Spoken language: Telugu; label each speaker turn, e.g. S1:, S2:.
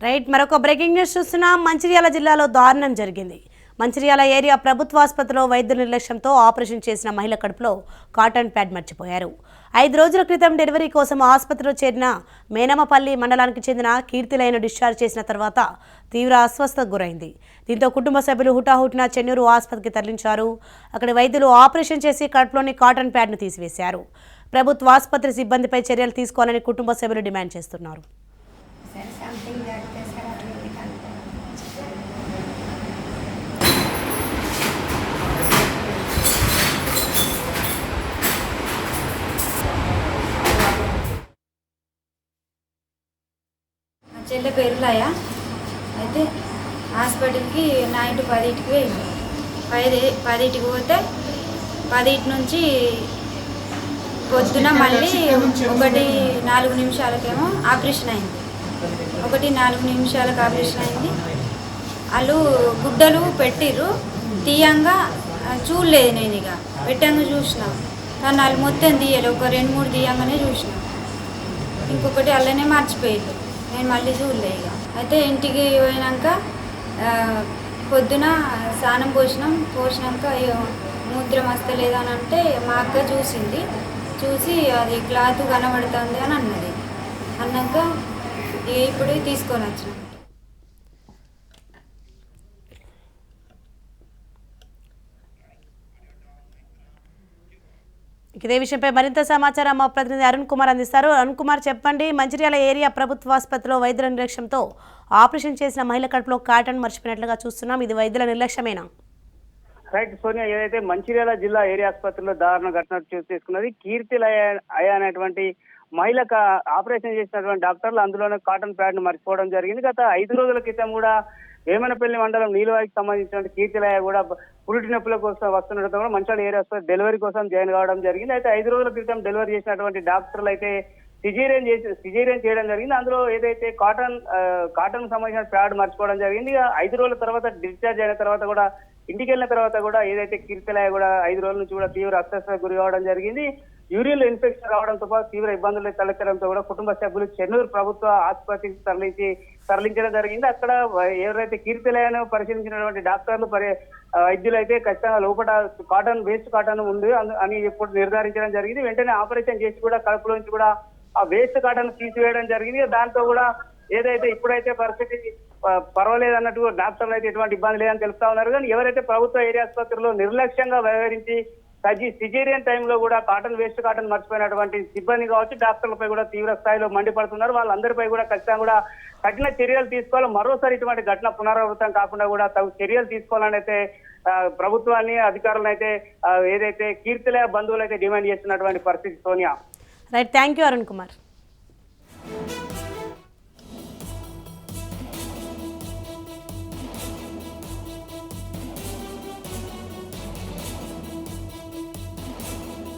S1: రైట్ మరొక బ్రేకింగ్ న్యూస్ చూస్తున్నాం. మంచిర్యాల జిల్లాలో దారుణం జరిగింది. మంచిర్యాల ఏరియా ప్రభుత్వ ఆసుపత్రిలో వైద్యుల నిర్లక్ష్యంతో ఆపరేషన్ చేసిన మహిళ కడుపులో కాటన్ ప్యాడ్ మర్చిపోయారు. 5 రోజుల క్రితం డెలివరీ కోసం ఆసుపత్రిలో చేరిన మేనమపల్లి మండలానికి చెందిన కీర్తిలయను డిశ్చార్జ్ చేసిన తర్వాత తీవ్ర అస్వస్థతకు గురైంది. దీంతో కుటుంబ సభ్యులు హుటాహుటిన చెన్నూరు ఆసుపత్రికి తరలించారు. అక్కడి వైద్యులు ఆపరేషన్ చేసి కడుపులోని కాటన్ ప్యాడ్ను తీసివేశారు. ప్రభుత్వ ఆసుపత్రి సిబ్బందిపై చర్యలు తీసుకోవాలని కుటుంబ సభ్యులు డిమాండ్ చేస్తున్నారు.
S2: చెల్లె పేరు లయ. అయితే హాస్పిటల్కి నైట్ 10కి పోయింది. 10కి పోతే 10 నుంచి పొద్దున మళ్ళీ 1:04 నిమిషాలకేమో ఆపరేషన్ అయింది. 1:04 నిమిషాలకు ఆపరేషన్ అయింది. వాళ్ళు గుడ్డలు పెట్టిర్రు. తీయంగా చూడలేదు. నేను ఇక పెట్టంగా చూసిన, కానీ వాళ్ళు మొత్తం తీయలేదు. ఒక 2-3 తీయంగానే చూసిన. ఇంకొకటి అలానే మర్చిపోయారు. నేను మళ్ళీ చూడలే ఇక. అయితే ఇంటికి పోయినాక పొద్దున స్నానం పోసినాక మూత్రం వస్తలేదు అని అంటే మా అక్క చూసి అది క్లాత్ కనబడుతుంది అని అన్నది. అన్నాక ఇప్పుడు తీసుకొని వచ్చినాం.
S1: ఇదే విషయంపై మరింత సమాచారం మా ప్రతినిధి అరుణ్ కుమార్ అందిస్తారు. అరుణ్ కుమార్, చెప్పండి. మంచిర్యాల ఏరియా ప్రభుత్వ ఆసుపత్రిలో వైద్యుల నిర్లక్ష్యంతో ఆపరేషన్ చేసిన మహిళ కడుపులో కాటన్ మర్చిపోయినట్లుగా చూస్తున్నాం. ఇది వైద్యుల నిర్లక్ష్యమేనా?
S3: రైట్ సోనియా, ఏదైతే మంచిర్యాల జిల్లా ఏరియా ఆసుపత్రిలో దారుణ ఘటన తీసుకున్నది. కీర్తిలయ అనేటువంటి మహిళకు ఆపరేషన్ చేసినటువంటి డాక్టర్లు అందులోనే కాటన్ ప్యాడ్ ను మర్చిపోవడం జరిగింది. గత 5 రోజుల క్రితం కూడా వేమనపల్లి మండలం నీలువాయికి సంబంధించిన కీర్తిలయ కూడా పురిటి నొప్పుల కోసం వస్తుండటంతో కూడా మంచిర్యాల ఏరియా ఆసుపత్రి డెలివరీ కోసం జాయిన్ కావడం జరిగింది. అయితే 5 రోజుల క్రితం డెలివరీ చేసినటువంటి డాక్టర్లు అయితే సిజేరియన్ చేయడం జరిగింది. అందులో ఏదైతే కాటన్ సంబంధించిన ప్యాడ్ మర్చిపోవడం జరిగింది. 5 రోజుల తర్వాత డిశ్చార్జ్ అయిన తర్వాత కూడా ఇంటికి వెళ్ళిన తర్వాత కూడా ఏదైతే కీర్తిలయ కూడా 5 రోజుల నుంచి కూడా తీవ్ర అస్వస్థతకు గురి కావడం జరిగింది. యూరిన్ ఇన్ఫెక్షన్ రావడంతో పాటు తీవ్ర ఇబ్బందులు తలెత్తడంతో కూడా కుటుంబ సభ్యులు చెన్నూరు ప్రభుత్వ ఆసుపత్రికి తరలించడం జరిగింది. అక్కడ ఎవరైతే కీర్తిలయను పరిశీలించినటువంటి డాక్టర్లు వైద్యులు అయితే ఖచ్చితంగా లోపల వేస్ట్ కాటన్ ఉంది అని ఇప్పుడు నిర్ధారించడం జరిగింది. వెంటనే ఆపరేషన్ చేసి కూడా కడుపులో నుంచి కూడా ఆ వేస్ట్ కాటన్ తీసివేయడం జరిగింది. దాంతో కూడా ఏదైతే ఇప్పుడైతే పరిస్థితి పర్వాలేదు అన్నట్టు డాక్టర్లు అయితే ఎటువంటి ఇబ్బంది లేదని తెలుస్తా ఉన్నారు. కానీ ఎవరైతే ప్రభుత్వ ఏరియా ఆసుపత్రిలో నిర్లక్ష్యంగా వ్యవహరించి సిజేరియన్ టైంలో కూడా వేస్ట్ కాటన్ మర్చిపోయినటువంటి సిబ్బంది కావచ్చు, డాక్టర్లపై కూడా తీవ్ర స్థాయిలో మండిపడుతున్నారు. వాళ్ళందరిపై కూడా ఖచ్చితంగా కూడా కఠిన చర్యలు తీసుకోవాలి. మరోసారి ఇటువంటి ఘటన పునరావృతం కాకుండా కూడా తగు చర్యలు తీసుకోవాలని అయితే ప్రభుత్వాన్ని, అధికారులను అయితే ఏదైతే కీర్తిలయ బంధువులు అయితే డిమాండ్ చేస్తున్నటువంటి పరిస్థితి. Sonia,
S1: right, thank you Arun Kumar.